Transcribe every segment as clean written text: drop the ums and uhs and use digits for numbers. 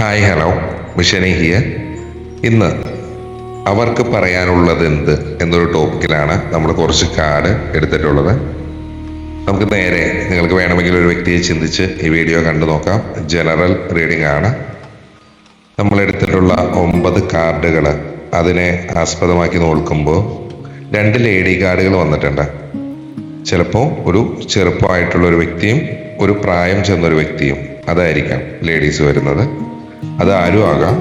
Hi hello മിഷനി here. ഇന്ന് അവർക്ക് പറയാനുള്ളത് എന്ത് എന്നൊരു ടോപ്പിക്കിലാണ് നമ്മൾ കുറച്ച് കാർഡ് എടുത്തിട്ടുള്ളത്. നമുക്ക് നേരെ നിങ്ങൾക്ക് വേണമെങ്കിൽ ഒരു വ്യക്തിയെ ചിന്തിച്ച് ഈ വീഡിയോ കണ്ടു നോക്കാം. ജനറൽ റീഡിംഗ് ആണ്. നമ്മൾ എടുത്തിട്ടുള്ള 9 കാർഡുകൾ അതിനെ ആസ്പദമാക്കി നോക്കുമ്പോൾ 2 ലേഡി കാർഡുകൾ വന്നിട്ടുണ്ട്. ചിലപ്പോൾ ഒരു ചെറുപ്പമായിട്ടുള്ള ഒരു വ്യക്തിയും ഒരു പ്രായം ചെന്നൊരു വ്യക്തിയും അതായിരിക്കാം ലേഡീസ് വരുന്നത്. അത് ആരും ആകാം.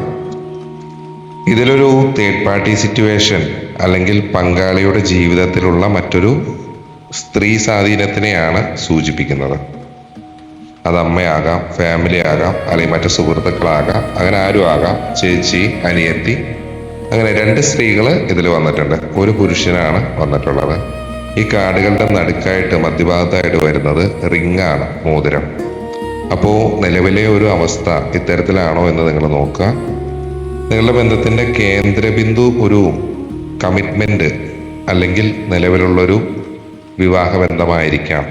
ഇതിലൊരു തേർഡ് പാർട്ടി സിറ്റുവേഷൻ അല്ലെങ്കിൽ പങ്കാളിയുടെ ജീവിതത്തിലുള്ള മറ്റൊരു സ്ത്രീ സ്വാധീനത്തിനെയാണ് സൂചിപ്പിക്കുന്നത്. അത് അമ്മയാകാം, ഫാമിലി ആകാം, അല്ലെങ്കിൽ മറ്റു സുഹൃത്തുക്കളാകാം, അങ്ങനെ ആരും ആകാം. ചേച്ചി, അനിയത്തി, അങ്ങനെ 2 സ്ത്രീകൾ ഇതിൽ വന്നിട്ടുണ്ട്. ഒരു പുരുഷനാണ് വന്നിട്ടുള്ളത്. ഈ കാർഡുകളുടെ നടുക്കായിട്ട് മധ്യഭാഗത്തായിട്ട് വരുന്നത് റിങ്ങാണ്, മോതിരം. അപ്പോൾ നിലവിലെ ഒരു അവസ്ഥ ഇത്തരത്തിലാണോ എന്ന് നിങ്ങൾ നോക്കുക. നിങ്ങളുടെ ബന്ധത്തിൻ്റെ കേന്ദ്രബിന്ദു ഒരു കമ്മിറ്റ്മെൻറ്റ് അല്ലെങ്കിൽ നിലവിലുള്ളൊരു വിവാഹബന്ധമായിരിക്കാം.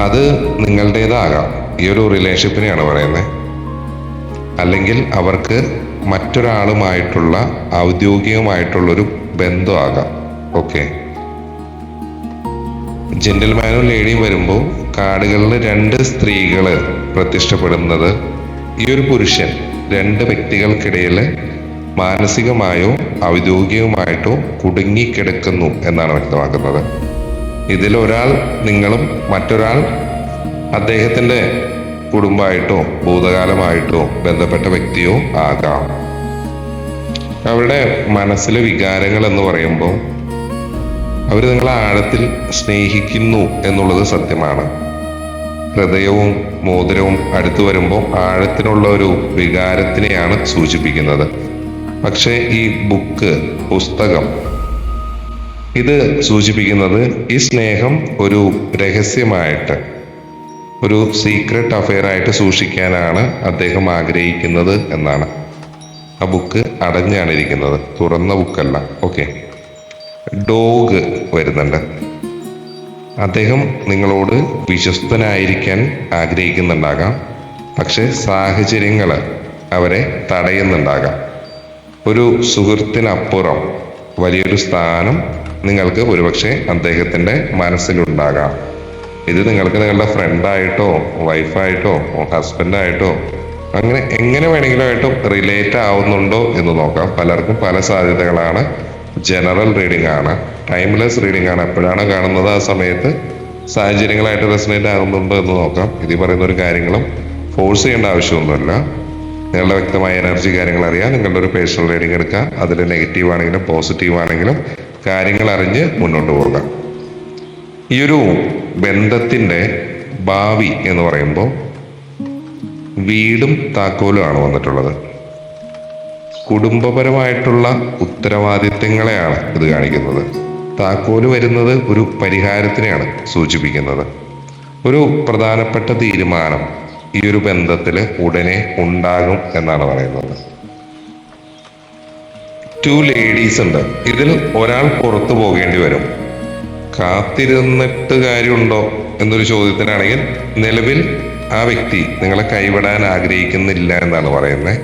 അത് നിങ്ങളുടേതാകാം, ഈ ഒരു റിലേഷൻഷിപ്പിനെയാണ് പറയുന്നത്. അല്ലെങ്കിൽ അവർക്ക് മറ്റൊരാളുമായിട്ടുള്ള ഔദ്യോഗികമായിട്ടുള്ളൊരു ബന്ധമാകാം. ഓക്കെ, ജെന്റിൽമാനും ലേഡിയും വരുമ്പോൾ കാർഡുകളിൽ 2 സ്ത്രീകൾ പ്രത്യക്ഷപ്പെടുന്നത് ഈ ഒരു പുരുഷൻ 2 വ്യക്തികൾക്കിടയിൽ മാനസികമായോ ഔദ്യോഗികമായിട്ടോ കുടുങ്ങിക്കിടക്കുന്നു എന്നാണ് വ്യക്തമാക്കുന്നത്. ഇതിലൊരാൾ നിങ്ങളും മറ്റൊരാൾ അദ്ദേഹത്തിൻ്റെ കുടുംബമായിട്ടോ ഭൂതകാലമായിട്ടോ ബന്ധപ്പെട്ട വ്യക്തിയോ ആകാം. അവരുടെ മനസ്സിലെ വികാരങ്ങൾ എന്ന് പറയുമ്പോൾ അവർ നിങ്ങളെ ആഴത്തിൽ സ്നേഹിക്കുന്നു എന്നുള്ളത് സത്യമാണ്. ഹൃദയവും മോതിരവും അടുത്തു വരുമ്പോൾ ആഴത്തിനുള്ള ഒരു വികാരത്തിനെയാണ് സൂചിപ്പിക്കുന്നത്. പക്ഷേ ഈ പുസ്തകം ഇത് സൂചിപ്പിക്കുന്നത് ഈ സ്നേഹം ഒരു രഹസ്യമായിട്ട്, ഒരു സീക്രട്ട് അഫെയർ ആയിട്ട് സൂക്ഷിക്കാനാണ് അദ്ദേഹം ആഗ്രഹിക്കുന്നത് എന്നാണ്. ആ ബുക്ക് അടഞ്ഞാണ് ഇരിക്കുന്നത്, തുറന്ന ബുക്കല്ല. ഓക്കെ, ഡോഗ് വരുന്നുണ്ട്. അദ്ദേഹം നിങ്ങളോട് വിശ്വസ്തനായിരിക്കാൻ ആഗ്രഹിക്കുന്നുണ്ടാകാം, പക്ഷെ സാഹചര്യങ്ങൾ അവരെ തടയുന്നുണ്ടാകാം. ഒരു സുഹൃത്തിനപ്പുറം വലിയൊരു സ്ഥാനം നിങ്ങൾക്ക് ഒരുപക്ഷെ അദ്ദേഹത്തിൻ്റെ മനസ്സിലുണ്ടാകാം. ഇത് നിങ്ങൾക്ക് നിങ്ങളുടെ ഫ്രണ്ടായിട്ടോ വൈഫായിട്ടോ ഹസ്ബൻഡായിട്ടോ അങ്ങനെ എങ്ങനെ വേണമെങ്കിലും ആയിട്ടും റിലേറ്റ് ആവുന്നുണ്ടോ എന്ന് നോക്കാം. പലർക്കും പല സാധ്യതകളാണ്. ജനറൽ റീഡിംഗ് ആണ്, ടൈംലെസ് റീഡിംഗ് ആണ്. എപ്പോഴാണ് കാണുന്നത് ആ സമയത്ത് സാഹചര്യങ്ങളായിട്ട് റെസനേറ്റ് ആകുന്നുണ്ടോ എന്ന് നോക്കാം. ഇതിൽ പറയുന്ന ഒരു കാര്യങ്ങളും ഫോഴ്സ് ചെയ്യേണ്ട ആവശ്യമൊന്നുമില്ല. നിങ്ങളുടെ വ്യക്തമായ എനർജി കാര്യങ്ങൾ അറിയാം. നിങ്ങളുടെ ഒരു പേഴ്സണൽ റീഡിംഗ് എടുക്കുക. അതിൽ നെഗറ്റീവ് ആണെങ്കിലും പോസിറ്റീവ് ആണെങ്കിലും കാര്യങ്ങൾ അറിഞ്ഞ് മുന്നോട്ട് പോകാം. ഈ ഒരു ബന്ധത്തിൻ്റെ ഭാവി എന്ന് പറയുമ്പോൾ വീടും താക്കോലുമാണ് വന്നിട്ടുള്ളത്. കുടുംബപരമായിട്ടുള്ള ഉത്തരവാദിത്തങ്ങളെയാണ് ഇത് കാണിക്കുന്നത്. താക്കോല് വരുന്നത് ഒരു പരിഹാരത്തിനെയാണ് സൂചിപ്പിക്കുന്നത്. ഒരു പ്രധാനപ്പെട്ട തീരുമാനം ഈ ഒരു ബന്ധത്തിൽ ഉടനെ ഉണ്ടാകും എന്നാണ് പറയുന്നത്. 2 ലേഡീസ് ഉണ്ട്. ഇതിൽ ഒരാൾ പുറത്തു പോകേണ്ടി വരും. കാത്തിരുന്നിട്ട് കാര്യമുണ്ടോ എന്നൊരു ചോദ്യത്തിനാണെങ്കിൽ നിലവിൽ ആ വ്യക്തി നിങ്ങളെ കൈവിടാൻ ആഗ്രഹിക്കുന്നില്ല എന്നാണ് പറയുന്നത്.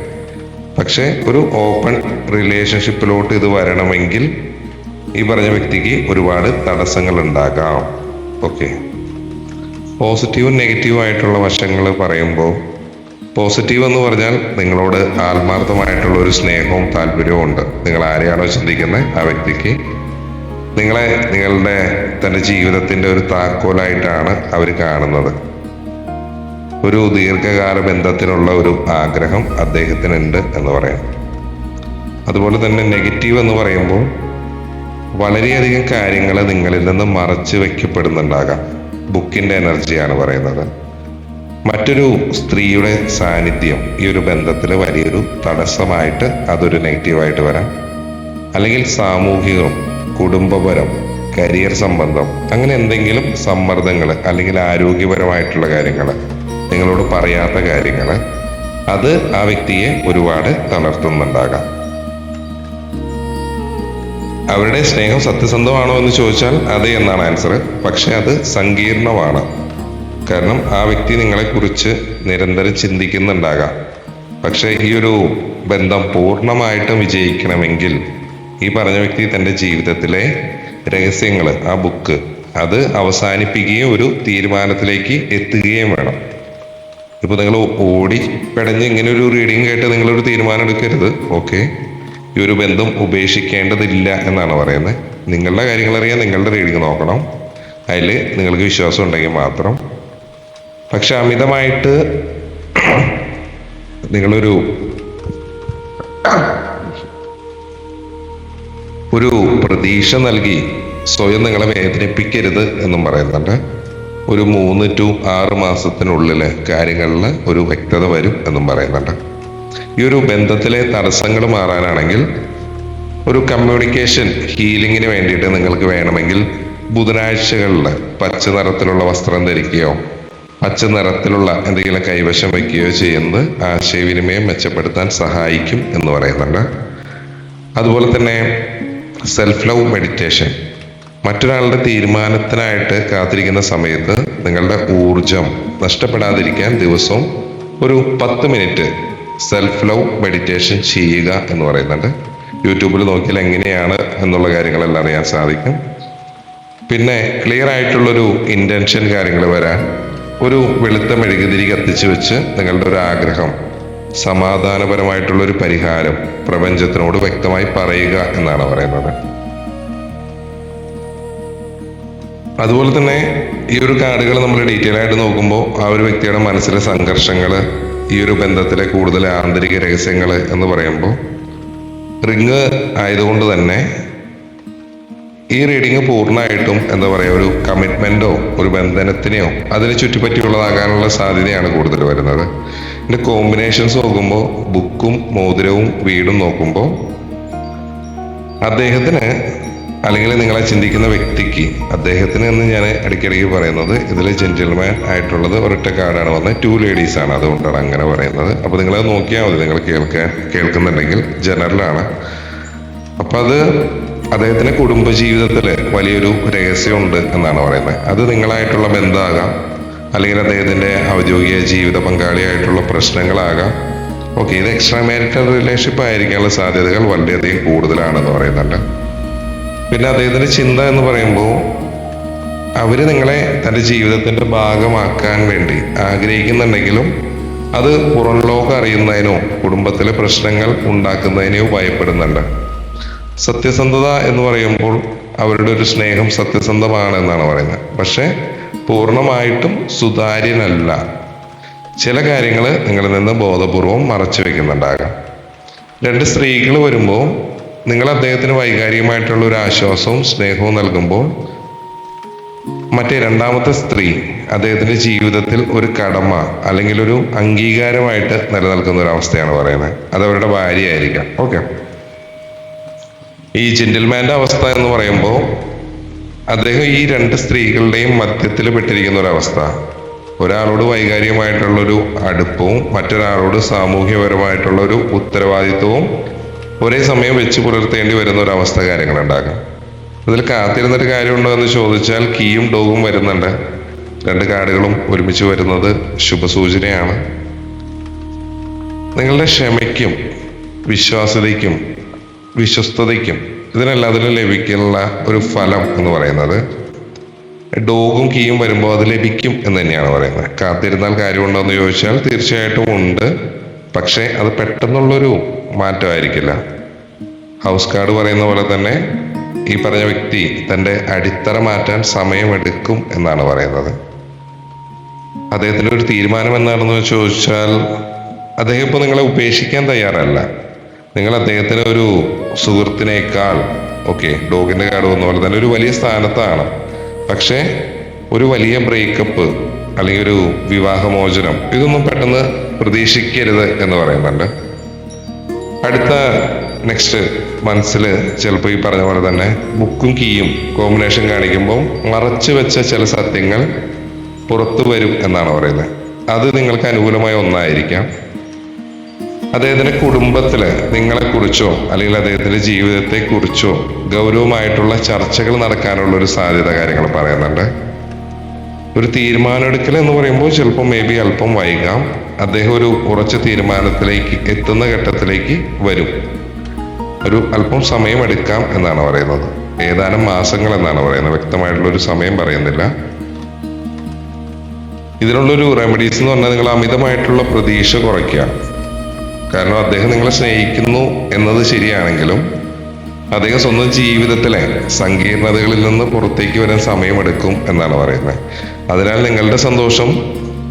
പക്ഷെ ഒരു ഓപ്പൺ റിലേഷൻഷിപ്പിലോട്ട് ഇത് വരണമെങ്കിൽ ഈ പറഞ്ഞ വ്യക്തിക്ക് ഒരുപാട് തടസ്സങ്ങൾ ഉണ്ടാകാം. ഓക്കെ, പോസിറ്റീവും നെഗറ്റീവും ആയിട്ടുള്ള വശങ്ങൾ പറയുമ്പോൾ പോസിറ്റീവ് എന്ന് പറഞ്ഞാൽ നിങ്ങളോട് ആത്മാർത്ഥമായിട്ടുള്ള ഒരു സ്നേഹവും താല്പര്യവും ഉണ്ട്. നിങ്ങൾ ആരെയാണോ ചിന്തിക്കുന്നത് ആ വ്യക്തിക്ക് നിങ്ങളെ നിങ്ങളുടെ തൻ്റെ ജീവിതത്തിൻ്റെ ഒരു താക്കോലായിട്ടാണ് അവർ കാണുന്നത്. ഒരു ദീർഘകാല ബന്ധത്തിനുള്ള ഒരു ആഗ്രഹം അദ്ദേഹത്തിനുണ്ട് എന്ന് പറയാം. അതുപോലെ തന്നെ നെഗറ്റീവ് എന്ന് പറയുമ്പോൾ വളരെയധികം കാര്യങ്ങൾ നിങ്ങളിൽ നിന്ന് മറച്ചു വയ്ക്കപ്പെടുന്നുണ്ടാകാം. ബുക്കിൻ്റെ എനർജിയാണ് പറയുന്നത്. മറ്റൊരു സ്ത്രീയുടെ സാന്നിധ്യം ഈ ഒരു ബന്ധത്തിൽ വലിയൊരു തടസ്സമായിട്ട് അതൊരു നെഗറ്റീവായിട്ട് വരാം. അല്ലെങ്കിൽ സാമൂഹികം, കുടുംബപരം, കരിയർ സംബന്ധം, അങ്ങനെ എന്തെങ്കിലും സമ്മർദ്ദങ്ങൾ അല്ലെങ്കിൽ ആരോഗ്യപരമായിട്ടുള്ള കാര്യങ്ങൾ, നിങ്ങളോട് പറയാത്ത കാര്യങ്ങൾ, അത് ആ വ്യക്തിയെ ഒരുപാട് തളർത്തുന്നുണ്ടാകാം. അവരുടെ സ്നേഹം സത്യസന്ധമാണോ എന്ന് ചോദിച്ചാൽ അതെ എന്നാണ് ആൻസർ. പക്ഷെ അത് സങ്കീർണമാണ്. കാരണം ആ വ്യക്തി നിങ്ങളെക്കുറിച്ച് നിരന്തരം ചിന്തിക്കുന്നുണ്ടാകാം. പക്ഷേ ഈ ഒരു ബന്ധം പൂർണ്ണമായിട്ടും വിജയിക്കണമെങ്കിൽ ഈ പറഞ്ഞ വ്യക്തി തൻ്റെ ജീവിതത്തിലെ രഹസ്യങ്ങൾ, ആ ബുക്ക്, അത് അവസാനിപ്പിക്കുകയും ഒരു തീരുമാനത്തിലേക്ക് എത്തുകയും വേണം. ഇപ്പോൾ നിങ്ങൾ ഓടി പെടഞ്ഞ് ഇങ്ങനെ ഒരു റീഡിങ് കേട്ട് നിങ്ങളൊരു തീരുമാനം എടുക്കരുത്. ഓക്കെ, ഈ ഒരു ബന്ധം ഉപേക്ഷിക്കേണ്ടതില്ല എന്നാണ് പറയുന്നത്. നിങ്ങളുടെ കാര്യങ്ങൾ അറിയാൻ നിങ്ങളുടെ റീഡിങ് നോക്കണം, അതിൽ നിങ്ങൾക്ക് വിശ്വാസം ഉണ്ടെങ്കിൽ മാത്രം. പക്ഷെ അമിതമായിട്ട് നിങ്ങളൊരു പ്രതീക്ഷ നൽകി സ്വയം നിങ്ങളെ വേദനിപ്പിക്കരുത് എന്നും പറയുന്നുണ്ട്. ഒരു 3 to 6 മാസത്തിനുള്ളിൽ കാര്യങ്ങളിൽ ഒരു വ്യക്തത വരും എന്നും പറയുന്നുണ്ട്. ഈ ഒരു ബന്ധത്തിലെ തടസ്സങ്ങൾ മാറാനാണെങ്കിൽ ഒരു കമ്മ്യൂണിക്കേഷൻ ഹീലിങ്ങിന് വേണ്ടിയിട്ട് നിങ്ങൾക്ക് വേണമെങ്കിൽ ബുധനാഴ്ചകളിൽ പച്ച നിറത്തിലുള്ള വസ്ത്രം ധരിക്കുകയോ പച്ച നിറത്തിലുള്ള എന്തെങ്കിലും കൈവശം വയ്ക്കുകയോ ചെയ്യുന്നത് ആശയവിനിമയം മെച്ചപ്പെടുത്താൻ സഹായിക്കും എന്ന് പറയുന്നുണ്ട്. അതുപോലെ തന്നെ സെൽഫ് ലവ് മെഡിറ്റേഷൻ, മറ്റൊരാളുടെ തീരുമാനത്തിനായിട്ട് കാത്തിരിക്കുന്ന സമയത്ത് നിങ്ങളുടെ ഊർജം നഷ്ടപ്പെടാതിരിക്കാൻ ദിവസവും ഒരു 10 മിനിറ്റ് സെൽഫ് ലവ് മെഡിറ്റേഷൻ ചെയ്യുക എന്ന് പറയുന്നുണ്ട്. യൂട്യൂബിൽ നോക്കിയാൽ എങ്ങനെയാണ് എന്നുള്ള കാര്യങ്ങളെല്ലാം അറിയാൻ സാധിക്കും. പിന്നെ ക്ലിയർ ആയിട്ടുള്ളൊരു ഇൻറ്റൻഷൻ കാര്യങ്ങൾ വരാൻ ഒരു വെളുത്ത മെഴുകുതിരി കത്തിച്ച് വെച്ച് നിങ്ങളുടെ ഒരു ആഗ്രഹം, സമാധാനപരമായിട്ടുള്ളൊരു പരിഹാരം പ്രപഞ്ചത്തിനോട് വ്യക്തമായി പറയുക എന്നാണ് പറയുന്നത്. അതുപോലെ തന്നെ ഈ ഒരു കാർഡുകൾ നമ്മൾ ഡീറ്റെയിൽ ആയിട്ട് നോക്കുമ്പോൾ ആ ഒരു വ്യക്തിയുടെ മനസ്സിലെ സംഘർഷങ്ങൾ, ഈ ഒരു ബന്ധത്തിലെ കൂടുതൽ ആന്തരിക രഹസ്യങ്ങൾ എന്ന് പറയുമ്പോൾ റിങ് ആയതുകൊണ്ട് തന്നെ ഈ റീഡിങ് പൂർണ്ണമായിട്ടും എന്താ പറയുക, ഒരു കമ്മിറ്റ്മെന്റോ ഒരു ബന്ധനത്തിനെയോ അതിനെ ചുറ്റിപ്പറ്റിയുള്ളതാകാനുള്ള സാധ്യതയാണ് കൂടുതൽ വരുന്നത്. ഇതിന്റെ കോമ്പിനേഷൻസ് നോക്കുമ്പോൾ ബുക്കും മോതിരവും വീടും നോക്കുമ്പോൾ അദ്ദേഹത്തിന്, അല്ലെങ്കിൽ നിങ്ങളെ ചിന്തിക്കുന്ന വ്യക്തിക്ക്, അദ്ദേഹത്തിന് എന്ന് ഞാൻ ഇടയ്ക്കിടയ്ക്ക് പറയുന്നത്, ഇതിൽ ജെന്റിൽമാൻ ആയിട്ടുള്ളത് ഒരൊറ്റ കാർഡാണ് വന്നത്. 2 ലേഡീസ് ആണ്, അതുകൊണ്ടാണ് അങ്ങനെ പറയുന്നത്. അപ്പോൾ നിങ്ങളത് നോക്കിയാൽ മതി, നിങ്ങൾ കേൾക്കുന്നുണ്ടെങ്കിൽ ജനറലാണ്. അപ്പം അത് അദ്ദേഹത്തിന്റെ കുടുംബജീവിതത്തിൽ വലിയൊരു രഹസ്യമുണ്ട് എന്നാണ് പറയുന്നത്. അത് നിങ്ങളായിട്ടുള്ള ബന്ധമാകാം, അല്ലെങ്കിൽ അദ്ദേഹത്തിന്റെ ഔദ്യോഗിക ജീവിത പങ്കാളിയായിട്ടുള്ള പ്രശ്നങ്ങളാകാം. ഓക്കെ, ഇത് എക്സ്ട്രാ മാരിറ്റൽ റിലേഷൻഷിപ്പ് ആയിരിക്കാനുള്ള സാധ്യതകൾ വളരെയധികം കൂടുതലാണെന്ന് പറയുന്നുണ്ട്. പിന്നെ അദ്ദേഹത്തിന്റെ ചിന്ത എന്ന് പറയുമ്പോൾ അവര് നിങ്ങളെ തൻ്റെ ജീവിതത്തിന്റെ ഭാഗമാക്കാൻ വേണ്ടി ആഗ്രഹിക്കുന്നുണ്ടെങ്കിലും അത് പുറം ലോകം അറിയുന്നതിനോ കുടുംബത്തിലെ പ്രശ്നങ്ങൾ ഉണ്ടാക്കുന്നതിനോ ഭയപ്പെടുന്നുണ്ട്. സത്യസന്ധത എന്ന് പറയുമ്പോൾ അവരുടെ ഒരു സ്നേഹം സത്യസന്ധമാണ് എന്നാണ് പറയുന്നത്. പക്ഷെ പൂർണ്ണമായിട്ടും സുതാര്യനല്ല. ചില കാര്യങ്ങൾ നിങ്ങളിൽ നിന്ന് ബോധപൂർവം മറച്ചു വെക്കുന്നുണ്ടാകാം. 2 സ്ത്രീകൾ വരുമ്പോൾ നിങ്ങൾ അദ്ദേഹത്തിന് വൈകാരികമായിട്ടുള്ള ഒരു ആശ്വാസവും സ്നേഹവും നൽകുമ്പോൾ മറ്റേ രണ്ടാമത്തെ സ്ത്രീ അദ്ദേഹത്തിന്റെ ജീവിതത്തിൽ ഒരു കടമ അല്ലെങ്കിൽ ഒരു അംഗീകാരമായിട്ട് നിലനിൽക്കുന്ന ഒരു അവസ്ഥയാണ് പറയുന്നത്. അത് അവരുടെ ഭാര്യയായിരിക്കാം. ഓക്കെ, ഈ ജെന്റിൽമാന്റെ അവസ്ഥ എന്ന് പറയുമ്പോൾ അദ്ദേഹം ഈ 2 സ്ത്രീകളുടെയും മധ്യത്തിൽ പെട്ടിരിക്കുന്ന ഒരവസ്ഥ. ഒരാളോട് വൈകാരികമായിട്ടുള്ളൊരു അടുപ്പവും മറ്റൊരാളോട് സാമൂഹ്യപരമായിട്ടുള്ള ഒരു ഉത്തരവാദിത്വവും ഒരേ സമയം വെച്ച് പുലർത്തേണ്ടി വരുന്ന ഒരു അവസ്ഥ കാര്യങ്ങളുണ്ടാകും. ഇതിൽ കാത്തിരുന്നൊരു കാര്യമുണ്ടോ എന്ന് ചോദിച്ചാൽ കീയും ഡോഗും വരുന്നുണ്ട്. 2 കാർഡുകളും ഒരുമിച്ച് വരുന്നത് ശുഭസൂചനയാണ്. നിങ്ങളുടെ ക്ഷമയ്ക്കും വിശ്വാസ്യതയ്ക്കും വിശ്വസ്തതയ്ക്കും ഇതിനെല്ലാത്തിനും ലഭിക്കുന്ന ഒരു ഫലം എന്ന് പറയുന്നത് ഡോഗും കീയും വരുമ്പോൾ അത് ലഭിക്കും എന്ന് തന്നെയാണ് പറയുന്നത്. കാത്തിരുന്നാൽ കാര്യമുണ്ടോ എന്ന് ചോദിച്ചാൽ തീർച്ചയായിട്ടും ഉണ്ട്. പക്ഷേ അത് പെട്ടെന്നുള്ളൊരു മാറ്റമായിരിക്കില്ല. ഹൗസ് കാർഡ് പറയുന്ന പോലെ തന്നെ ഈ പറഞ്ഞ വ്യക്തി തൻ്റെ അടിത്തറ മാറ്റാൻ സമയമെടുക്കും എന്നാണ് പറയുന്നത്. അദ്ദേഹത്തിൻ്റെ ഒരു തീരുമാനം എന്താണെന്ന് ചോദിച്ചാൽ അദ്ദേഹം ഇപ്പോൾ നിങ്ങളെ ഉപേക്ഷിക്കാൻ തയ്യാറല്ല. നിങ്ങൾ അദ്ദേഹത്തിന് ഒരു സുഹൃത്തിനേക്കാൾ, ഓക്കെ, ഡോഗിന്റെ കാർഡ് വന്ന പോലെ തന്നെ ഒരു വലിയ സ്ഥാനത്താണ്. പക്ഷേ ഒരു വലിയ ബ്രേക്കപ്പ് അല്ലെങ്കിൽ ഒരു വിവാഹമോചനം ഇതൊന്നും പെട്ടെന്ന് പ്രതീക്ഷിക്കരുത് എന്ന് പറയുന്നുണ്ട്. അടുത്ത നെക്സ്റ്റ് മനസ്സിൽ ചിലപ്പോൾ ഈ പറഞ്ഞ പോലെ തന്നെ ബുക്കും കീയും കോമ്പിനേഷൻ കാണിക്കുമ്പോൾ മറച്ചു വെച്ച ചില സത്യങ്ങൾ പുറത്തു വരും എന്നാണ് പറയുന്നത്. അത് നിങ്ങൾക്ക് അനുകൂലമായ ഒന്നായിരിക്കാം. അദ്ദേഹത്തിന്റെ കുടുംബത്തില് നിങ്ങളെക്കുറിച്ചോ അല്ലെങ്കിൽ അദ്ദേഹത്തിന്റെ ജീവിതത്തെക്കുറിച്ചോ ഗൗരവമായിട്ടുള്ള ചർച്ചകൾ നടക്കാനുള്ള ഒരു സാധ്യത കാര്യങ്ങൾ പറയുന്നുണ്ട്. ഒരു തീരുമാനമെടുക്കൽ എന്ന് പറയുമ്പോൾ ചിലപ്പോൾ മേ ബി അല്പം വൈകാം. അദ്ദേഹം ഒരു ഉറച്ച തീരുമാനത്തിലേക്ക് എത്തുന്ന ഘട്ടത്തിലേക്ക് വരും. ഒരു അല്പം സമയമെടുക്കാം എന്നാണ് പറയുന്നത്. ഏതാനും മാസങ്ങൾ എന്നാണ് പറയുന്നത്. വ്യക്തമായിട്ടുള്ള ഒരു സമയം പറയുന്നില്ല. ഇതിനുള്ളൊരു റെമഡീസ് എന്ന് പറഞ്ഞാൽ നിങ്ങൾ അമിതമായിട്ടുള്ള പ്രതീക്ഷ കുറയ്ക്കുക. കാരണം അദ്ദേഹം നിങ്ങളെ സ്നേഹിക്കുന്നു എന്നത് ശരിയാണെങ്കിലും അദ്ദേഹം സ്വന്തം ജീവിതത്തിലെ സങ്കീർണതകളിൽ നിന്ന് പുറത്തേക്ക് വരാൻ സമയമെടുക്കും എന്നാണ് പറയുന്നത്. അതിനാൽ നിങ്ങളുടെ സന്തോഷം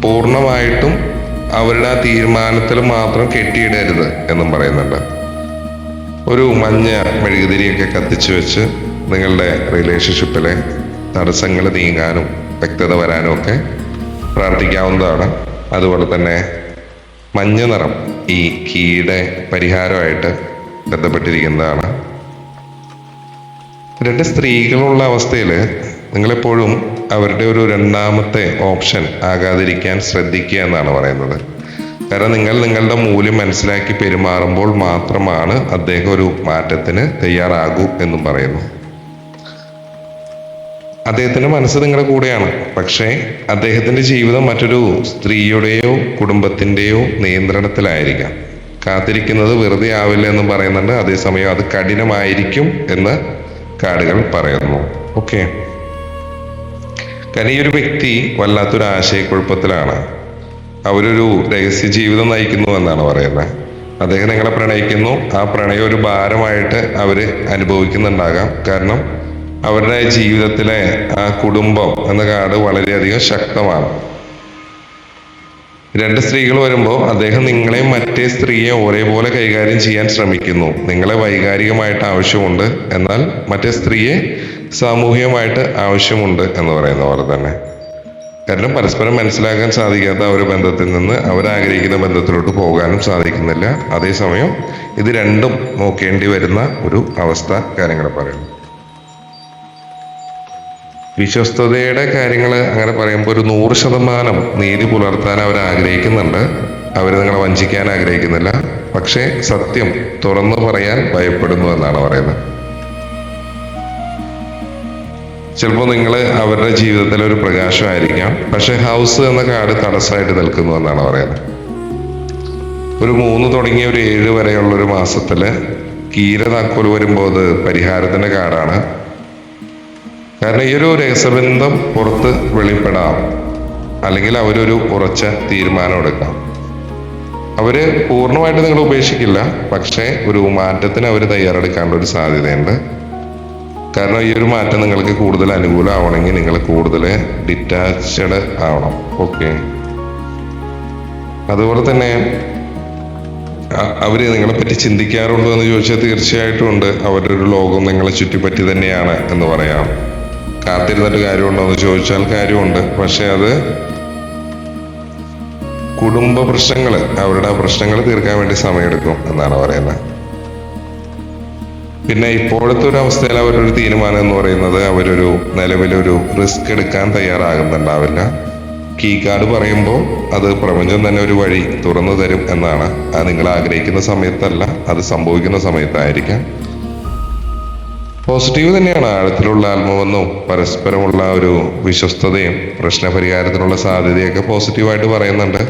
പൂർണ്ണമായിട്ടും അവരുടെ ആ തീരുമാനത്തിൽ മാത്രം കെട്ടിയിടരുത് എന്നും പറയുന്നുണ്ട്. ഒരു മഞ്ഞ മെഴുകുതിരിയൊക്കെ കത്തിച്ചു വെച്ച് നിങ്ങളുടെ റിലേഷൻഷിപ്പിലെ തടസ്സങ്ങൾ നീങ്ങാനും വ്യക്തത വരാനും ഒക്കെ പ്രാർത്ഥിക്കാവുന്നതാണ്. അതുപോലെ തന്നെ മഞ്ഞ നിറം ഈ കീയുടെ പരിഹാരമായിട്ട് ബന്ധപ്പെട്ടിരിക്കുന്നതാണ്. രണ്ട് സ്ത്രീകളുള്ള അവസ്ഥയിൽ നിങ്ങളെപ്പോഴും അവരുടെ ഒരു രണ്ടാമത്തെ ഓപ്ഷൻ ആകാതിരിക്കാൻ ശ്രദ്ധിക്കുക എന്നാണ് പറയുന്നത്. കാരണം നിങ്ങൾ നിങ്ങളുടെ മൂല്യം മനസ്സിലാക്കി പെരുമാറുമ്പോൾ മാത്രമാണ് അദ്ദേഹം ഒരു മാറ്റത്തിന് തയ്യാറാകൂ എന്നും പറയുന്നു. അദ്ദേഹത്തിന്റെ മനസ്സ് നിങ്ങളുടെ കൂടെയാണ്. പക്ഷേ അദ്ദേഹത്തിന്റെ ജീവിതം മറ്റൊരു സ്ത്രീയുടെയോ കുടുംബത്തിന്റെയോ നിയന്ത്രണത്തിലായിരിക്കാം. കാത്തിരിക്കുന്നത് വെറുതെ ആവില്ല എന്നും പറയുന്നുണ്ട്. അതേസമയം അത് കഠിനമായിരിക്കും എന്ന് കാർഡുകൾ പറയുന്നു. ഓക്കെ, കാരണം ഈ ഒരു വ്യക്തി വല്ലാത്തൊരു ആശയക്കുഴപ്പത്തിലാണ്. അവരൊരു രഹസ്യ ജീവിതം നയിക്കുന്നു എന്നാണ് പറയുന്നത്. അദ്ദേഹം നിങ്ങളെ പ്രണയിക്കുന്നു. ആ പ്രണയം ഒരു ഭാരമായിട്ട് അവര് അനുഭവിക്കുന്നുണ്ടാകാം. കാരണം അവരുടെ ജീവിതത്തിലെ ആ കുടുംബം എന്ന കാർഡ് വളരെയധികം ശക്തമാണ്. രണ്ട് സ്ത്രീകൾ വരുമ്പോൾ അദ്ദേഹം നിങ്ങളെ മറ്റേ സ്ത്രീയെ ഒരേപോലെ കൈകാര്യം ചെയ്യാൻ ശ്രമിക്കുന്നു. നിങ്ങളെ വൈകാരികമായിട്ട് ആവശ്യമുണ്ട്, എന്നാൽ മറ്റേ സ്ത്രീയെ സാമൂഹികമായിട്ട് ആവശ്യമുണ്ട് എന്ന് പറയുന്ന പോലെ തന്നെ. കാരണം പരസ്പരം മനസ്സിലാക്കാൻ സാധിക്കാത്ത ഒരു ബന്ധത്തിൽ നിന്ന് അവരാഗ്രഹിക്കുന്ന ബന്ധത്തിലോട്ട് പോകാനും സാധിക്കുന്നില്ല. അതേസമയം ഇത് രണ്ടും നോക്കേണ്ടി വരുന്ന ഒരു അവസ്ഥ കാര്യങ്ങൾ പറയുന്നു. വിശ്വസ്തതയുടെ കാര്യങ്ങൾ അങ്ങനെ പറയുമ്പോൾ ഒരു 100% നീതി പുലർത്താൻ അവർ ആഗ്രഹിക്കുന്നുണ്ട്. അവർ നിങ്ങളെ വഞ്ചിക്കാൻ ആഗ്രഹിക്കുന്നില്ല. പക്ഷേ സത്യം തുറന്നു പറയാൻ ഭയപ്പെടുന്നു എന്നാണ് പറയുന്നത്. ചിലപ്പോൾ നിങ്ങൾ അവരുടെ ജീവിതത്തിലെ ഒരു പ്രകാശമായിരിക്കാം. പക്ഷെ ഹൗസ് എന്ന കാർഡ് തടസ്സമായിട്ട് നിൽക്കുന്നു എന്നാണ് പറയുന്നത്. ഒരു 3 തുടങ്ങിയ ഒരു 7 വരെയുള്ള ഒരു മാസത്തില് കീര താക്കോൽ വരുമ്പോൾ അത് പരിഹാരത്തിന്റെ കാർഡാണ്. കാരണം ഈ ഒരു രഹസ്യബന്ധം പുറത്ത് വെളിപ്പെടാം, അല്ലെങ്കിൽ അവരൊരു ഉറച്ച തീരുമാനം എടുക്കാം. അവര് പൂർണ്ണമായിട്ട് നിങ്ങൾ ഉപേക്ഷിക്കില്ല, പക്ഷേ ഒരു മാറ്റത്തിന് അവർ തയ്യാറെടുക്കാനുള്ള ഒരു സാധ്യതയുണ്ട്. കാരണം ഈ ഒരു മാറ്റം നിങ്ങൾക്ക് കൂടുതൽ അനുകൂലമാവണമെങ്കിൽ നിങ്ങൾ കൂടുതൽ ഡിറ്റാച്ച്ഡ് ആവണം. ഓക്കെ, അതുപോലെ തന്നെ അവര് നിങ്ങളെ പറ്റി ചിന്തിക്കാറുണ്ടോ എന്ന് ചോദിച്ചാൽ തീർച്ചയായിട്ടും ഉണ്ട്. അവരുടെ ഒരു ലോകം നിങ്ങളെ ചുറ്റിപ്പറ്റി തന്നെയാണ് എന്ന് പറയാം. കാത്തിരുന്നിട്ട് കാര്യമുണ്ടോ എന്ന് ചോദിച്ചാൽ കാര്യമുണ്ട്. പക്ഷെ അത് കുടുംബ പ്രശ്നങ്ങൾ, അവരുടെ പ്രശ്നങ്ങൾ തീർക്കാൻ വേണ്ടി സമയമെടുക്കും എന്നാണ് പറയുന്നത്. പിന്നെ ഇപ്പോഴത്തെ ഒരു അവസ്ഥയിൽ അവരൊരു തീരുമാനം എന്ന് പറയുന്നത് അവരൊരു നിലവിലൊരു റിസ്ക് എടുക്കാൻ തയ്യാറാകുന്നുണ്ടാവില്ല. കീ കാർഡ് പറയുമ്പോൾ അത് പ്രപഞ്ചം തന്നെ ഒരു വഴി തുറന്നു തരും എന്നാണ്. അത് നിങ്ങൾ ആഗ്രഹിക്കുന്ന സമയത്തല്ല, അത് സംഭവിക്കുന്ന സമയത്തായിരിക്കാം. പോസിറ്റീവ് തന്നെയാണ്. ആഴത്തിലുള്ള ആത്മബന്ധവും പരസ്പരമുള്ള ഒരു വിശ്വസ്തതയും പ്രശ്നപരിഹാരത്തിനുള്ള സാധ്യതയൊക്കെ പോസിറ്റീവായിട്ട് പറയുന്നുണ്ട്.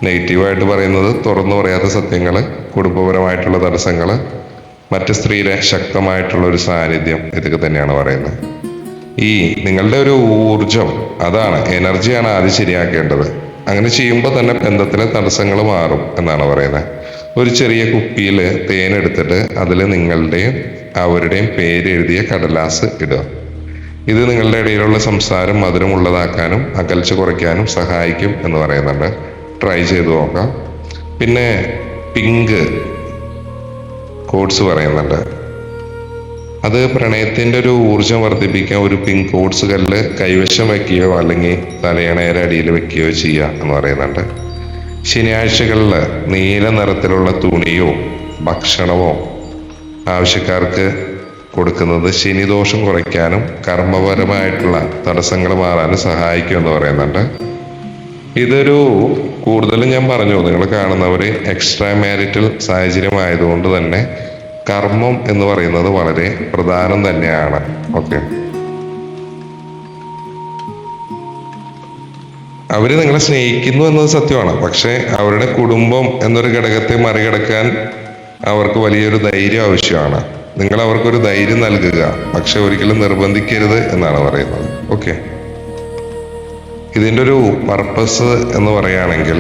നെഗറ്റീവായിട്ട് പറയുന്നത് തുറന്നു പറയാത്ത സത്യങ്ങൾ, കുടുംബപരമായിട്ടുള്ള തടസ്സങ്ങൾ, മറ്റു സ്ത്രീയുടെ ശക്തമായിട്ടുള്ള ഒരു സാന്നിധ്യം, ഇതൊക്കെ തന്നെയാണ് പറയുന്നത്. ഈ നിങ്ങളുടെ ഒരു ഊർജം, അതാണ് എനർജിയാണ് ആദ്യം ശരിയാക്കേണ്ടത്. അങ്ങനെ ചെയ്യുമ്പോൾ തന്നെ ബന്ധത്തിലെ തടസ്സങ്ങൾ മാറും എന്നാണ് പറയുന്നത്. ഒരു ചെറിയ കുപ്പിയിൽ തേനെടുത്തിട്ട് അതിൽ നിങ്ങളുടെയും അവരുടെയും പേര് എഴുതിയ കടലാസ് ഇടുക. ഇത് നിങ്ങളുടെ ഇടയിലുള്ള സംസാരം മധുരമുള്ളതാക്കാനും അകൽച്ച കുറയ്ക്കാനും സഹായിക്കും എന്ന് പറയുന്നുണ്ട്. ട്രൈ ചെയ്ത് നോക്കാം. പിന്നെ പിങ്ക് കോഡ്സ് പറയുന്നുണ്ട്. അത് പ്രണയത്തിന്റെ ഒരു ഊർജം വർദ്ധിപ്പിക്കാൻ ഒരു പിങ്ക് കോഡ്സ് കല്ല് കൈവശം വയ്ക്കുകയോ അല്ലെങ്കിൽ തലയണയുടെ അടിയിൽ വെക്കുകയോ ചെയ്യുക എന്ന് പറയുന്നുണ്ട്. ശനിയാഴ്ചകളിൽ നീല നിറത്തിലുള്ള തുണിയോ ഭക്ഷണമോ ആവശ്യക്കാർക്ക് കൊടുക്കുന്നത് ശനിദോഷം കുറയ്ക്കാനും കർമ്മപരമായിട്ടുള്ള തടസ്സങ്ങൾ മാറാനും സഹായിക്കും എന്ന് പറയുന്നുണ്ട്. ഇതൊരു കൂടുതലും ഞാൻ പറഞ്ഞു, നിങ്ങൾ കാണുന്നവർ എക്സ്ട്രാ മാരിറ്റൽ സാഹചര്യം ആയതുകൊണ്ട് തന്നെ കർമ്മം എന്ന് പറയുന്നത് വളരെ പ്രധാനം തന്നെയാണ്. ഓക്കെ, അവര് നിങ്ങളെ സ്നേഹിക്കുന്നു എന്നത് സത്യമാണ്. പക്ഷെ അവരുടെ കുടുംബം എന്നൊരു ഘടകത്തെ മറികടക്കാൻ അവർക്ക് വലിയൊരു ധൈര്യം ആവശ്യമാണ്. നിങ്ങൾ അവർക്കൊരു ധൈര്യം നൽകുക, പക്ഷെ ഒരിക്കലും നിർബന്ധിക്കരുത് എന്നാണ് പറയുന്നത്. ഓക്കെ, ഇതിൻ്റെ ഒരു പർപ്പസ് എന്ന് പറയുകയാണെങ്കിൽ,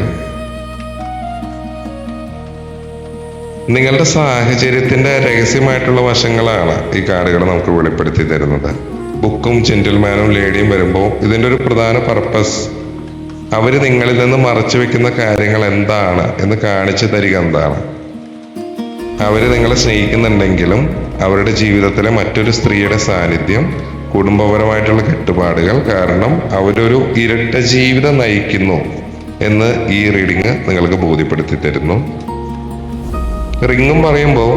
നിങ്ങളുടെ സാഹചര്യത്തിന്റെ രഹസ്യമായിട്ടുള്ള വശങ്ങളാണ് ഈ കാർഡുകൾ നമുക്ക് വെളിപ്പെടുത്തി തരുന്നത്. ബുക്കും ജെന്റിൽമാനും ലേഡിയും വരുമ്പോൾ ഇതിൻ്റെ ഒരു പ്രധാന പർപ്പസ് അവർ നിങ്ങളിൽ നിന്ന് മറച്ചു വെക്കുന്ന കാര്യങ്ങൾ എന്താണ് എന്ന് കാണിച്ചു തരിക എന്താണ്. അവർ നിങ്ങളെ സ്നേഹിക്കുന്നുണ്ടെങ്കിലും അവരുടെ ജീവിതത്തിലെ മറ്റൊരു സ്ത്രീയുടെ സാന്നിധ്യം, കുടുംബപരമായിട്ടുള്ള കെട്ടുപാടുകൾ കാരണം അവരൊരു ഇരട്ട ജീവിതം നയിക്കുന്നു എന്ന് ഈ റീഡിങ് നിങ്ങൾക്ക് ബോധ്യപ്പെടുത്തി തരുന്നു. റിങ്ങും പറയുമ്പോൾ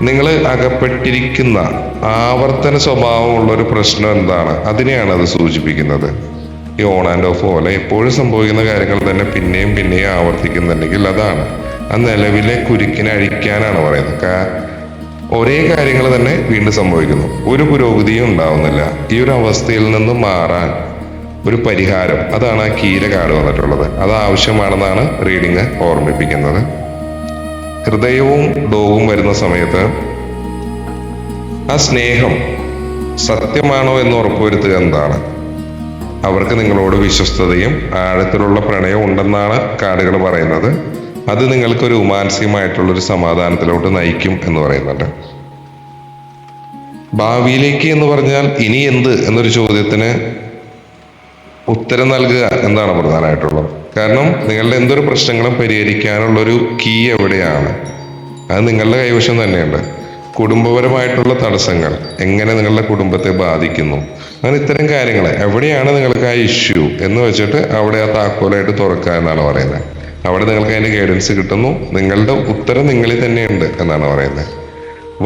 നിങ്ങൾ അകപ്പെട്ടിരിക്കുന്ന ആവർത്തന സ്വഭാവമുള്ള ഒരു പ്രശ്നം എന്താണ്, അതിനെയാണ് അത് സൂചിപ്പിക്കുന്നത്. ഈ ഓൺ ആൻഡ് ഓഫ് പോലെ എപ്പോഴും സംഭവിക്കുന്ന കാര്യങ്ങൾ തന്നെ പിന്നെയും പിന്നെയും ആവർത്തിക്കുന്നുണ്ടെങ്കിൽ അതാണ് ആ നിലവിലെ കുരുക്കിനെ അഴിക്കാനാണ് പറയുന്നത്. ഒരേ കാര്യങ്ങൾ തന്നെ വീണ്ടും സംഭവിക്കുന്നു, ഒരു പുരോഗതിയും ഉണ്ടാവുന്നില്ല. ഈ ഒരു അവസ്ഥയിൽ നിന്ന് മാറാൻ ഒരു പരിഹാരം, അതാണ് ആ കീര കാർഡ് വന്നിട്ടുള്ളത്. അത് ആവശ്യമാണെന്നാണ് റീഡിങ് ഓർമ്മിപ്പിക്കുന്നത്. ഹൃദയവും ഡോവും വരുന്ന സമയത്ത് ആ സ്നേഹം സത്യമാണോ എന്ന് ഉറപ്പുവരുത്തുക എന്താണ്. അവർക്ക് നിങ്ങളോട് വിശ്വസ്തതയും ആഴത്തിലുള്ള പ്രണയവും ഉണ്ടെന്നാണ് കാർഡുകൾ പറയുന്നത്. അത് നിങ്ങൾക്കൊരു മാനസികമായിട്ടുള്ളൊരു സമാധാനത്തിലോട്ട് നയിക്കും എന്ന് പറയുന്നുണ്ട്. ഭാവിയിലേക്ക് എന്ന് പറഞ്ഞാൽ ഇനി എന്ത് എന്നൊരു ചോദ്യത്തിന് ഉത്തരം നൽകുക എന്താണ് പ്രധാനമായിട്ടുള്ളത്. കാരണം നിങ്ങളുടെ എന്തൊരു പ്രശ്നങ്ങളും പരിഹരിക്കാനുള്ളൊരു കീ എവിടെയാണ്, അത് നിങ്ങളുടെ കൈവശം തന്നെയുണ്ട്. കുടുംബപരമായിട്ടുള്ള തടസ്സങ്ങൾ എങ്ങനെ നിങ്ങളുടെ കുടുംബത്തെ ബാധിക്കുന്നു, അങ്ങനെ ഇത്തരം കാര്യങ്ങൾ എവിടെയാണ് നിങ്ങൾക്ക് ആ ഇഷ്യൂ എന്ന് വെച്ചിട്ട് അവിടെ ആ താക്കോലായിട്ട് തുറക്കുക എന്നാണ് പറയുന്നത്. അവിടെ നിങ്ങൾക്ക് അതിൻ്റെ ഗൈഡൻസ് കിട്ടുന്നു. നിങ്ങളുടെ ഉത്തരം നിങ്ങളിൽ തന്നെയുണ്ട് എന്നാണ് പറയുന്നത്.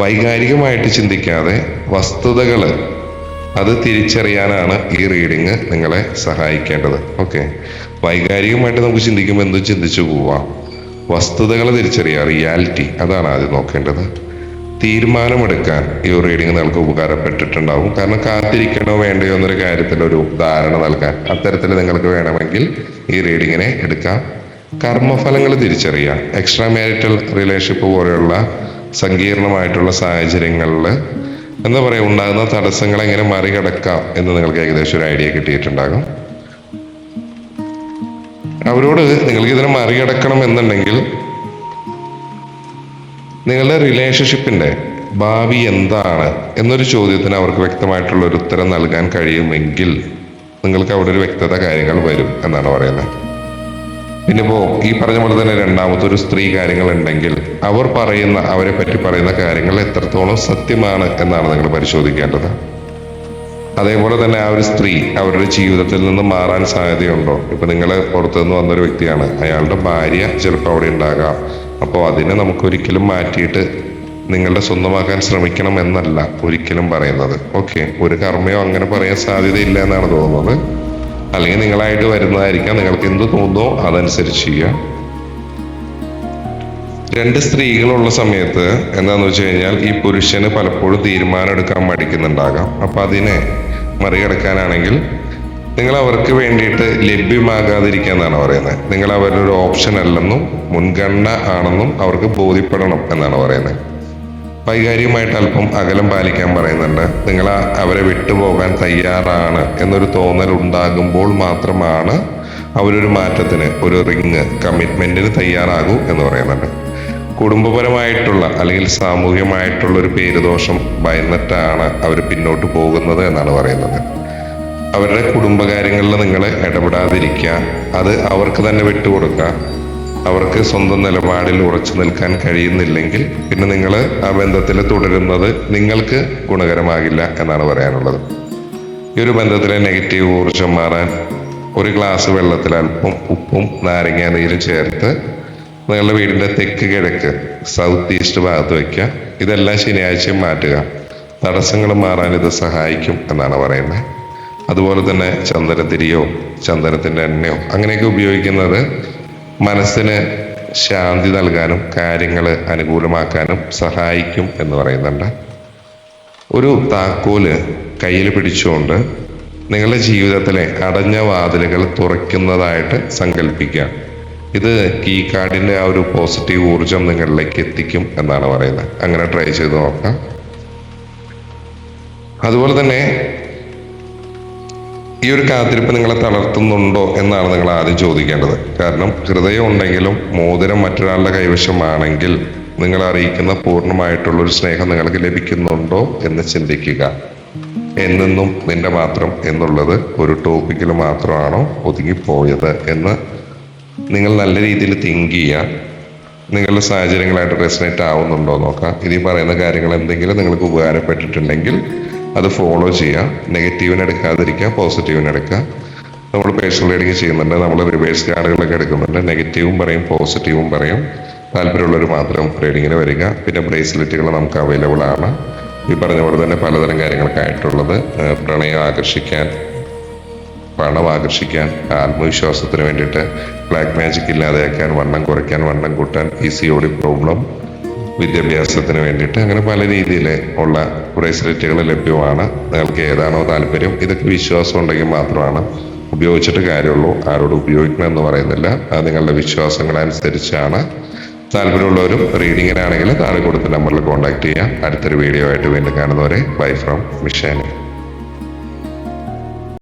വൈകാരികമായിട്ട് ചിന്തിക്കാതെ വസ്തുതകൾ അത് തിരിച്ചറിയാനാണ് ഈ റീഡിങ് നിങ്ങളെ സഹായിക്കേണ്ടത്. ഓക്കെ, വൈകാരികമായിട്ട് നമുക്ക് ചിന്തിക്കുമ്പോൾ എന്തും ചിന്തിച്ചു പോവാം. വസ്തുതകൾ തിരിച്ചറിയുക, റിയാലിറ്റി, അതാണ് ആദ്യം നോക്കേണ്ടത്. തീരുമാനമെടുക്കാൻ ഈ റീഡിങ് നിങ്ങൾക്ക് ഉപകാരപ്പെട്ടിട്ടുണ്ടാവും. കാരണം കാത്തിരിക്കണോ വേണ്ടയോ എന്നൊരു കാര്യത്തിലൊരു ധാരണ നൽകാൻ അത്തരത്തിൽ നിങ്ങൾക്ക് വേണമെങ്കിൽ ഈ റീഡിങ്ങിനെ എടുക്കാം. കർമ്മഫലങ്ങൾ തിരിച്ചറിയാം. എക്സ്ട്രാ മാരിറ്റൽ റിലേഷൻഷിപ്പ് പോലെയുള്ള സങ്കീർണമായിട്ടുള്ള സാഹചര്യങ്ങളിൽ എന്താ പറയുക, ഉണ്ടാകുന്ന തടസ്സങ്ങൾ എങ്ങനെ മറികടക്കാം എന്ന് നിങ്ങൾക്ക് ഏകദേശം ഒരു ഐഡിയ കിട്ടിയിട്ടുണ്ടാകും. അവരോട് നിങ്ങൾക്ക് ഇതിനെ മറികടക്കണം എന്നുണ്ടെങ്കിൽ നിങ്ങളുടെ റിലേഷൻഷിപ്പിന്റെ ഭാവി എന്താണ് എന്നൊരു ചോദ്യത്തിന് അവർക്ക് വ്യക്തമായിട്ടുള്ള ഒരു ഉത്തരം നൽകാൻ കഴിയുമെങ്കിൽ നിങ്ങൾക്ക് അവിടെ ഒരു വ്യക്തത കാര്യങ്ങൾ വരും എന്നാണ് പറയുന്നത്. പിന്നെ ഈ പറഞ്ഞ പോലെ തന്നെ രണ്ടാമത്തെ ഒരു സ്ത്രീ കാര്യങ്ങൾ ഉണ്ടെങ്കിൽ അവരെ പറ്റി പറയുന്ന കാര്യങ്ങൾ എത്രത്തോളം സത്യമാണ് എന്നാണ് നിങ്ങൾ പരിശോധിക്കേണ്ടത്. അതേപോലെ തന്നെ ആ ഒരു സ്ത്രീ അവരുടെ ജീവിതത്തിൽ നിന്ന് മാറാൻ സാധ്യതയുണ്ടോ. ഇപ്പൊ നിങ്ങൾ പുറത്തുനിന്ന് വന്നൊരു വ്യക്തിയാണ്, അയാളുടെ ഭാര്യ ചിലപ്പോൾ അവിടെ ഉണ്ടാകാം. അപ്പോൾ അതിനെ നമുക്കൊരിക്കലും മാറ്റിയിട്ട് നിങ്ങളുടെ സ്വന്തമാക്കാൻ ശ്രമിക്കണം എന്നല്ല ഒരിക്കലും പറയുന്നത്. ഓക്കെ, ഒരു കർമ്മയോ അങ്ങനെ പറയാൻ സാധ്യതയില്ല എന്നാണ് തോന്നുന്നത്. അല്ലെങ്കിൽ നിങ്ങളായിട്ട് വരുന്നതായിരിക്കാം. നിങ്ങൾക്ക് എന്ത് തോന്നുന്നോ അതനുസരിച്ച് ചെയ്യുക. രണ്ട് സ്ത്രീകളുള്ള സമയത്ത് എന്താന്ന് വെച്ച് കഴിഞ്ഞാൽ ഈ പുരുഷന് പലപ്പോഴും തീരുമാനം എടുക്കാൻ മടിക്കുന്നുണ്ടാകാം. അപ്പൊ അതിനെ മറികടക്കാനാണെങ്കിൽ നിങ്ങൾ അവർക്ക് വേണ്ടിയിട്ട് ലഭ്യമാകാതിരിക്കുക എന്നാണ് പറയുന്നത്. നിങ്ങൾ അവരുടെ ഒരു ഓപ്ഷൻ അല്ലെന്നും മുൻഗണന ആണെന്നും അവർക്ക് ബോധ്യപ്പെടണം എന്നാണ് പറയുന്നത്. വൈകാരികമായിട്ട് അല്പം അകലം പാലിക്കാൻ പറയുന്നുണ്ട്. നിങ്ങൾ അവരെ വിട്ടുപോകാൻ തയ്യാറാണ് എന്നൊരു തോന്നൽ ഉണ്ടാകുമ്പോൾ മാത്രമാണ് അവരൊരു മാറ്റത്തിന്, ഒരു റിങ് കമ്മിറ്റ്മെന്റിന് തയ്യാറാകൂ എന്ന് പറയുന്നുണ്ട്. കുടുംബപരമായിട്ടുള്ള അല്ലെങ്കിൽ സാമൂഹികമായിട്ടുള്ള ഒരു പേരുദോഷം ഭയന്നിട്ടാണ് അവർ പിന്നോട്ട് പോകുന്നത് എന്നാണ് പറയുന്നത്. അവരുടെ കുടുംബകാര്യങ്ങളിൽ നിങ്ങൾ ഇടപെടാതിരിക്കുക, അത് അവർക്ക് തന്നെ വിട്ടുകൊടുക്കുക. അവർക്ക് സ്വന്തം നിലപാടിൽ ഉറച്ചു നിൽക്കാൻ കഴിയുന്നില്ലെങ്കിൽ പിന്നെ നിങ്ങൾ ആ ബന്ധത്തിൽ തുടരുന്നത് നിങ്ങൾക്ക് ഗുണകരമാകില്ല എന്നാണ് പറയാനുള്ളത്. ഈ ഒരു ബന്ധത്തിലെ നെഗറ്റീവ് ഊർജം മാറാൻ ഒരു ഗ്ലാസ് വെള്ളത്തിൽ അല്പം ഉപ്പും നാരങ്ങ നീരും ചേർത്ത് നിങ്ങളുടെ വീടിൻ്റെ തെക്ക് കിഴക്ക് സൗത്ത് ഈസ്റ്റ് ഭാഗത്ത് വയ്ക്കുക. ഇതെല്ലാം ശനിയാഴ്ചയും മാറ്റുക. തടസ്സങ്ങൾ മാറാൻ ഇത് സഹായിക്കും എന്നാണ് പറയുന്നത്. അതുപോലെ തന്നെ ചന്ദനത്തിരിയോ ചന്ദനത്തിൻ്റെ എണ്ണയോ അങ്ങനെയൊക്കെ ഉപയോഗിക്കുന്നത് മനസ്സിന് ശാന്തി നൽകാനും കാര്യങ്ങൾ അനുകൂലമാക്കാനും സഹായിക്കും എന്ന് പറയുന്നുണ്ട്. ഒരു താക്കോല് കയ്യിൽ പിടിച്ചുകൊണ്ട് നിങ്ങളുടെ ജീവിതത്തിലെ അടഞ്ഞ വാതിലുകൾ തുറക്കുന്നതായിട്ട് സങ്കല്പിക്കുക. ഇത് കീ കാർഡിന്റെ ആ ഒരു പോസിറ്റീവ് ഊർജം നിങ്ങളിലേക്ക് എത്തിക്കും എന്നാണ് പറയുന്നത്. അങ്ങനെ ട്രൈ ചെയ്ത് നോക്കാം. അതുപോലെ തന്നെ ഈ ഒരു കാത്തിരിപ്പ് നിങ്ങളെ തളർത്തുന്നുണ്ടോ എന്നാണ് നിങ്ങൾ ആദ്യം ചോദിക്കേണ്ടത്. കാരണം ഹൃദയം ഉണ്ടെങ്കിലും മോതിരം മറ്റൊരാളുടെ കൈവശമാണെങ്കിൽ നിങ്ങൾ അറിയിക്കുന്ന പൂർണ്ണമായിട്ടുള്ളൊരു സ്നേഹം നിങ്ങൾക്ക് ലഭിക്കുന്നുണ്ടോ എന്ന് ചിന്തിക്കുക. എന്നെന്നും നിന്റെ മാത്രം എന്നുള്ളത് ഒരു ടോപ്പിക്കിൽ മാത്രമാണോ ഒതുങ്ങിപ്പോയത് എന്ന് നിങ്ങൾ നല്ല രീതിയിൽ തിങ്ക് ചെയ്യുക. നിങ്ങളുടെ സാഹചര്യങ്ങളായിട്ട് റെസനേറ്റ് ആവുന്നുണ്ടോ നോക്കാം. ഇനി പറയുന്ന കാര്യങ്ങൾ എന്തെങ്കിലും നിങ്ങൾക്ക് ഉപകാരപ്പെട്ടിട്ടുണ്ടെങ്കിൽ അത് ഫോളോ ചെയ്യുക. നെഗറ്റീവിന് എടുക്കാതിരിക്കുക, പോസിറ്റീവിന് എടുക്കുക. നമ്മൾ പേഴ്സണൽ റീഡിങ് ചെയ്യുന്നുണ്ട്, നമ്മൾ റിവേഴ്സ് കാർഡുകളൊക്കെ എടുക്കുന്നുണ്ട്. നെഗറ്റീവും പറയും, പോസിറ്റീവും പറയും. താല്പര്യമുള്ളവർ മാത്രം റീഡിങ്ങിന് വരിക. പിന്നെ ബ്രേസ്ലെറ്റുകൾ നമുക്ക് അവൈലബിൾ ആണ്. ഈ പറഞ്ഞ പോലെ തന്നെ പലതരം കാര്യങ്ങൾക്കായിട്ടുള്ളത്. പ്രണയം ആകർഷിക്കാൻ, പണം ആകർഷിക്കാൻ, ആത്മവിശ്വാസത്തിന് വേണ്ടിയിട്ട്, ബ്ലാക്ക് മാജിക് ഇല്ലാതെയാക്കാൻ, വണ്ണം കുറയ്ക്കാൻ, വണ്ണം കൂട്ടാൻ, PCOD പ്രോബ്ലം, വിദ്യാഭ്യാസത്തിന് വേണ്ടിയിട്ട്, അങ്ങനെ പല രീതിയിൽ ഉള്ള ബ്രേസ്ലെറ്റുകൾ ലഭ്യമാണ്. നിങ്ങൾക്ക് ഏതാണോ താല്പര്യം. ഇതൊക്കെ വിശ്വാസം ഉണ്ടെങ്കിൽ മാത്രമാണ് ഉപയോഗിച്ചിട്ട് കാര്യമുള്ളൂ. ആരോട് ഉപയോഗിക്കണം എന്ന് പറയുന്നില്ല. അത് നിങ്ങളുടെ വിശ്വാസങ്ങളനുസരിച്ചാണ്. താല്പര്യമുള്ളവരും റീഡിങ്ങിനാണെങ്കിൽ താഴെ കൊടുത്ത നമ്പറിൽ കോൺടാക്ട് ചെയ്യാം. അടുത്തൊരു വീഡിയോ ആയിട്ട് വീണ്ടും കാണുന്നവരെ ബൈ ഫ്രം മിഷാനി.